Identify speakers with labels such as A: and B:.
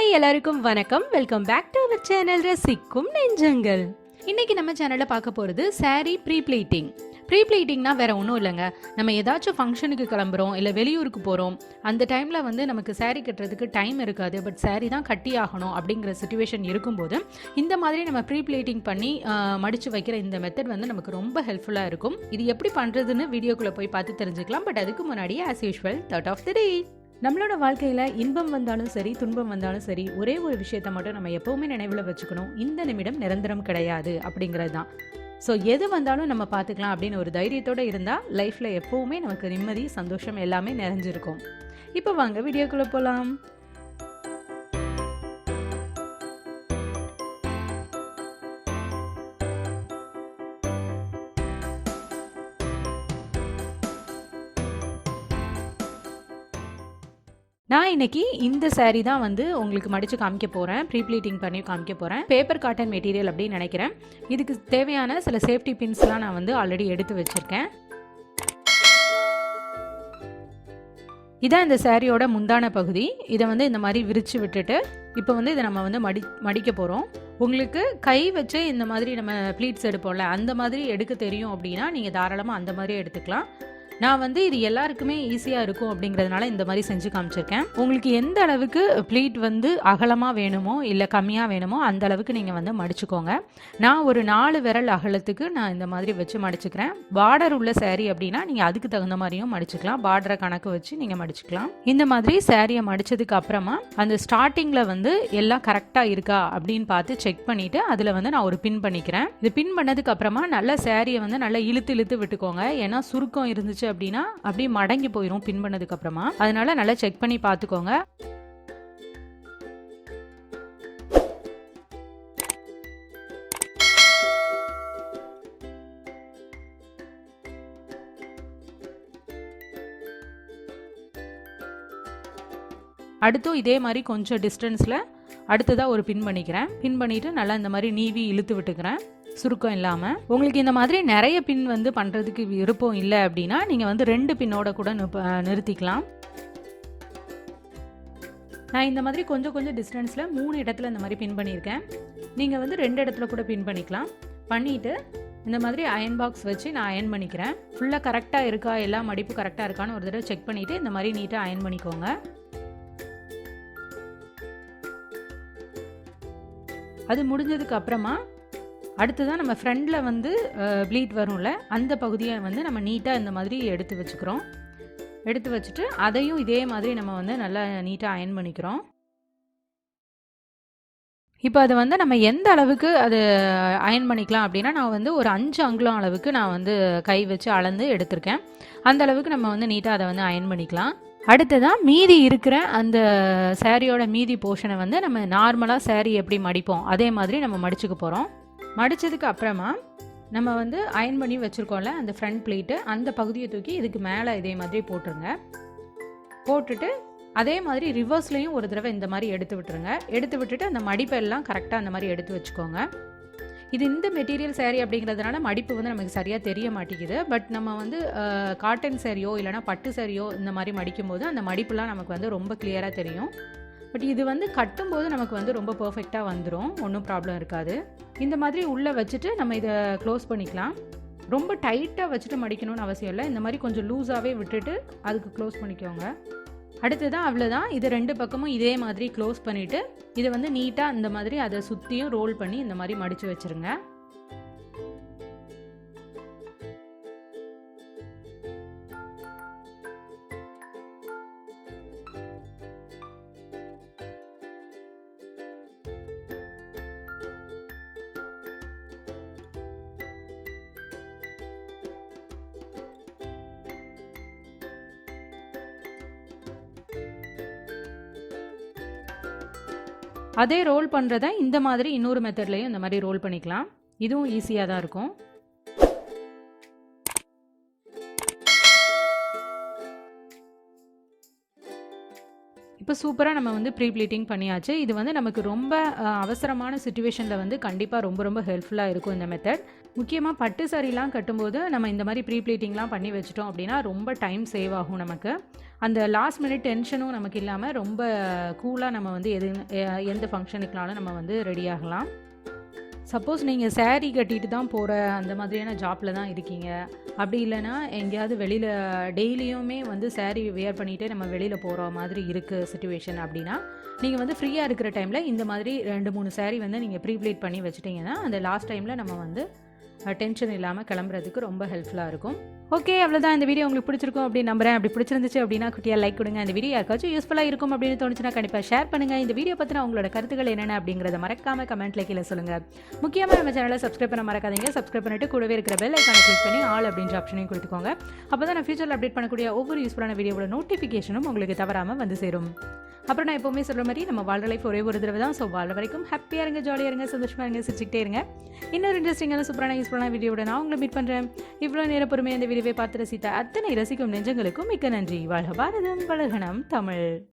A: Hi எல்லாருக்கும் வணக்கம். Welcome back to our channel ரசிக்கும் நெஞ்சங்கள். இன்னைக்கு நம்ம சேனலில் பார்க்க போகிறது சாரீ ப்ரீப்ளீட்டிங். ப்ரீப்ளீட்டிங்னா வேற ஒன்றும் இல்லைங்க. நம்ம ஏதாச்சும் ஃபங்க்ஷனுக்கு கிளம்புறோம், இல்லை வெளியூருக்கு போகிறோம். அந்த டைமில் வந்து நமக்கு சாரீ கட்டுறதுக்கு டைம் இருக்காது, பட் சாரீ தான் கட்டி ஆகணும் அப்படிங்கிற சுச்சுவேஷன் இருக்கும்போது இந்த மாதிரி நம்ம ப்ரீப்ளீட்டிங் பண்ணி மடித்து வைக்கிற இந்த மெத்தட் வந்து நமக்கு ரொம்ப ஹெல்ப்ஃபுல்லாக இருக்கும். இது எப்படி பண்ணுறதுன்னு வீடியோக்குள்ளே போய் பார்த்து தெரிஞ்சுக்கலாம். பட் அதுக்கு முன்னாடியே as usual thought of the day. நம்மளோட வாழ்க்கையில் இன்பம் வந்தாலும் சரி, துன்பம் வந்தாலும் சரி, ஒரே ஒரு விஷயத்தை மட்டும் நம்ம எப்போவுமே நினைவில் வச்சுக்கணும். இந்த நிமிடம் நிரந்தரம் கிடையாது அப்படிங்கிறது தான். ஸோ எது வந்தாலும் நம்ம பார்த்துக்கலாம் அப்படின்னு ஒரு தைரியத்தோடு இருந்தால் லைஃப்பில் எப்போவுமே நமக்கு நிம்மதி, சந்தோஷம் எல்லாமே நிறைஞ்சிருக்கும். இப்போ வாங்க வீடியோக்குள்ளே போகலாம். நான் இன்னைக்கு இந்த சாரீ தான் வந்து உங்களுக்கு மடித்து காமிக்க போகிறேன். ப்ரீப்ளீட்டிங் பண்ணி காமிக்க போகிறேன். பேப்பர் காட்டன் மெட்டீரியல் அப்படின்னு நினைக்கிறேன். இதுக்கு தேவையான சில சேஃப்டி பின்ஸ்லாம் நான் வந்து ஆல்ரெடி எடுத்து வச்சுருக்கேன். இதான் இந்த சாரியோட முந்தான பகுதி. இதை வந்து இந்த மாதிரி விரித்து விட்டுட்டு இப்போ வந்து இதை நம்ம வந்து மடிக்க போகிறோம். உங்களுக்கு கை வச்சு இந்த மாதிரி நம்ம ப்ளீட்ஸ் எடுப்போம்ல, அந்த மாதிரி எடுக்க தெரியும் அப்படின்னா நீங்கள் தாராளமாக அந்த மாதிரி எடுத்துக்கலாம். நான் வந்து இது எல்லாருக்குமே ஈஸியாக இருக்கும் அப்படிங்கிறதுனால இந்த மாதிரி செஞ்சு காமிச்சிருக்கேன். உங்களுக்கு எந்த அளவுக்கு ப்ளீட் வந்து அகலமாக வேணுமோ இல்லை கம்மியாக வேணுமோ அந்த அளவுக்கு நீங்கள் வந்து மடிச்சுக்கோங்க. நான் ஒரு 4 விரல் அகலத்துக்கு நான் இந்த மாதிரி வச்சு மடிச்சுக்கிறேன். பார்டர் உள்ள சாரீ அப்படின்னா நீங்கள் அதுக்கு தகுந்த மாதிரியும் மடிச்சுக்கலாம். பார்டரை கணக்கு வச்சு நீங்கள் மடிச்சுக்கலாம். இந்த மாதிரி சாரியை மடித்ததுக்கு அப்புறமா அந்த ஸ்டார்டிங்கில் வந்து எல்லாம் கரெக்டாக இருக்கா அப்படின்னு பார்த்து செக் பண்ணிவிட்டு அதில் வந்து நான் ஒரு பின் பண்ணிக்கிறேன். இது பின் பண்ணதுக்கு அப்புறமா நல்ல சாரியை வந்து நல்லா இழுத்து விட்டுக்கோங்க. ஏன்னா சுருக்கம் இருந்துச்சு அப்படின்னா அப்படியே மடங்கி போயிடும் பின் பண்ணதுக்கு அப்புறமா. அதனால நல்லா செக் பண்ணி பார்த்துக்கோங்க. அடுத்தும் இதே மாதிரி கொஞ்சம் டிஸ்டன்ஸில் அடுத்ததாக ஒரு பின் பண்ணிக்கிறேன். பின் பண்ணிவிட்டு நல்லா இந்த மாதிரி நீவி இழுத்து விட்டுக்கிறேன் சுருக்கம் இல்லாமல். உங்களுக்கு இந்த மாதிரி நிறைய பின் வந்து பண்ணுறதுக்கு விருப்பம் இல்லை அப்படின்னா நீங்கள் வந்து 2 பின்னோட கூட நிறுத்திக்கலாம். நான் இந்த மாதிரி கொஞ்சம் டிஸ்டன்ஸில் 3 இடத்துல இந்த மாதிரி பின் பண்ணியிருக்கேன். நீங்கள் வந்து 2 இடத்துல கூட பின் பண்ணிக்கலாம். பண்ணிவிட்டு இந்த மாதிரி அயன் பாக்ஸ் வச்சு நான் அயன் பண்ணிக்கிறேன். ஃபுல்லாக கரெக்டாக இருக்கா, எல்லா மடிப்பு கரெக்டாக இருக்கான்னு ஒரு தடவை செக் பண்ணிவிட்டு இந்த மாதிரி நீட்டாக அயன் பண்ணிக்கோங்க. அது முடிஞ்சதுக்கு அப்புறமா அடுத்ததான் நம்ம ஃப்ரண்டில் வந்து ப்ளீட் வரும்ல, அந்த பகுதியை வந்து நம்ம நீட்டாக இந்த மாதிரி எடுத்து வச்சுக்கிறோம். எடுத்து வச்சுட்டு அதையும் இதே மாதிரி நம்ம வந்து நல்லா நீட்டாக அயன் பண்ணிக்கிறோம். இப்போ அதை வந்து நம்ம எந்த அளவுக்கு அது அயன் பண்ணிக்கலாம் அப்படின்னா, நான் வந்து ஒரு 5 அங்குலம் அளவுக்கு நான் வந்து கை வச்சு அளந்து எடுத்திருக்கேன். அந்த அளவுக்கு நம்ம வந்து நீட்டாக அதை வந்து அயன் பண்ணிக்கலாம். அடுத்ததான் மீதி இருக்கிற அந்த சாரியோட மீதி போர்ஷனை வந்து நம்ம நார்மலாக சாரீ எப்படி மடிப்போம் அதே மாதிரி நம்ம மடிச்சுக்க போகிறோம். மடித்ததுக்கு அப்புறமா நம்ம வந்து அயன் பண்ணி வச்சுருக்கோம்ல அந்த ஃப்ரண்ட் ப்ளீட்டு, அந்த பகுதியை தூக்கி இதுக்கு மேலே இதே மாதிரி போட்டுருங்க. போட்டுட்டு அதே மாதிரி ரிவர்ஸ்லேயும் ஒரு தடவை இந்த மாதிரி எடுத்து விட்டுருங்க. எடுத்து விட்டுட்டு அந்த மடிப்பெல்லாம் கரெக்டாக அந்த மாதிரி எடுத்து வச்சுக்கோங்க. இது இந்த மெட்டீரியல் சாரீ அப்படிங்கிறதுனால மடிப்பு வந்து நமக்கு சரியாக தெரிய மாட்டேங்குது. பட் நம்ம வந்து காட்டன் சாரியோ இல்லைனா பட்டு சாரியோ இந்த மாதிரி மடிக்கும்போது அந்த மடிப்புலாம் நமக்கு வந்து ரொம்ப கிளியராக தெரியும். பட் இது வந்து கட்டும்போது நமக்கு வந்து ரொம்ப பர்ஃபெக்டாக வந்துடும், ஒன்றும் ப்ராப்ளம் இருக்காது. இந்த மாதிரி உள்ளே வச்சுட்டு நம்ம இதை க்ளோஸ் பண்ணிக்கலாம். ரொம்ப டைட்டாக வச்சுட்டு மடிக்கணும்னு அவசியம் இல்லை. இந்த மாதிரி கொஞ்சம் லூஸாகவே விட்டுட்டு அதுக்கு க்ளோஸ் பண்ணிக்கோங்க. அடுத்ததான் அவ்வளோதான். இது 2 பக்கமும் இதே மாதிரி க்ளோஸ் பண்ணிவிட்டு இதை வந்து நீட்டாக இந்த மாதிரி அதை சுற்றியும் ரோல் பண்ணி இந்த மாதிரி மடித்து வச்சுருங்க. அதே ரோல் பண்ணுறத இந்த மாதிரி இன்னொரு மெத்தட்லையும் இந்த மாதிரி ரோல் பண்ணிக்கலாம். இதுவும் ஈஸியாக தான் இருக்கும். இப்போ சூப்பராக நம்ம வந்து ப்ரீப்ளீட்டிங் பண்ணியாச்சு. இது வந்து நமக்கு ரொம்ப அவசரமான சிச்சுவேஷனில் வந்து கண்டிப்பாக ரொம்ப ஹெல்ப்ஃபுல்லாக இருக்கும் இந்த மெத்தட். முக்கியமாக பட்டு சாரிலாம் கட்டும்போது நம்ம இந்த மாதிரி ப்ரீப்ளீட்டிங்லாம் பண்ணி வச்சிட்டோம் அப்படின்னா ரொம்ப டைம் சேவ் ஆகும் நமக்கு. அந்த லாஸ்ட் மினிட் டென்ஷனும் நமக்கு இல்லாமல் ரொம்ப கூலாக நம்ம வந்து எந்த ஃபங்க்ஷனுக்குனாலும் நம்ம வந்து ரெடி ஆகலாம். சப்போஸ் நீங்கள் saree கட்டிட்டு தான் போகிற அந்த மாதிரியான ஜாப்பில் தான் இருக்கீங்க, அப்படி இல்லைன்னா எங்கேயாவது வெளியில் டெய்லியுமே வந்து saree வியர் பண்ணிகிட்டே நம்ம வெளியில் போகிற மாதிரி இருக்குது சிச்சுவேஷன் அப்படின்னா, நீங்கள் வந்து ஃப்ரீயாக இருக்கிற டைமில் இந்த மாதிரி 2-3 saree வந்து நீங்கள் ப்ரீப்ளீட் பண்ணி வச்சுட்டிங்கன்னா அந்த லாஸ்ட் டைமில் நம்ம வந்து டென்ஷன் இல்லாமல் கிளம்புறதுக்கு ரொம்ப ஹெல்ப்ஃபுல்லாக இருக்கும். ஓகே, அவ்வளோதான். இந்த வீடியோ உங்களுக்கு பிடிச்சிருக்கும் அப்படின்னு நம்புறேன். அப்படி பிடிச்சிருந்துச்சு அப்படின்னா குட்டியாக லைக் கொடுங்க. இந்த வீடியோ யாருக்காச்சும் யூஸ்ஃபுல்லாக இருக்கும் அப்படின்னு தோணுச்சுன்னா கண்டிப்பாக ஷேர் பண்ணுங்கள். இந்த வீடியோ பற்றின உங்களோட கருத்துக்கள் என்னென்ன அப்படிங்கிறத மறக்காம கமெண்ட்ல கீழே சொல்லுங்கள். முக்கியமாக நம்ம சேனலை சப்ஸ்கிரைப் பண்ண மறக்காதீங்க. சப்ஸ்கிரைப் பண்ணிட்டு கூடவே இருக்கிற பெல் ஐக்கானை கிளிக் பண்ணி ஆல் அப்படின்ற ஆப்ஷனையும் கொடுத்துக்கோங்க. அப்போ தான் நான் ஃபியூச்சரில் அப்டேட் பண்ணக்கூடிய ஒவ்வொரு யூஸ்ஃபுல்லான வீடியோவோட நோட்டிஃபிகேஷனும் உங்களுக்கு தவறாமல் வந்து சேரும். அப்புறம் நான் எப்போவுமே சொல்கிற மாதிரி நம்ம வாழ்ற லைஃப் ஒரே ஒரு தடவை தான். ஸோ வாழ்ற வரைக்கும் ஹாப்பியாக இருங்க, ஜாலியாக இருங்க, சந்தோஷமாக இருங்க, சிரிச்சுக்கிட்டே இருங்க. இன்னொரு இன்ட்ரெஸ்டிங்கான சூப்பரான யூஸ்ஃபுல்லான வீடியோட நான் உங்களை மீட் பண்ணுறேன். இவ்வளோ நேரம் பொறுமையாக இந்த வீடியோவை பார்த்து ரசித்த அத்தனை ரசிக்கும் நெஞ்சங்களுக்கும் மிக்க நன்றி. வாழ்க பாரதம், வளர்க நம் தமிழ்.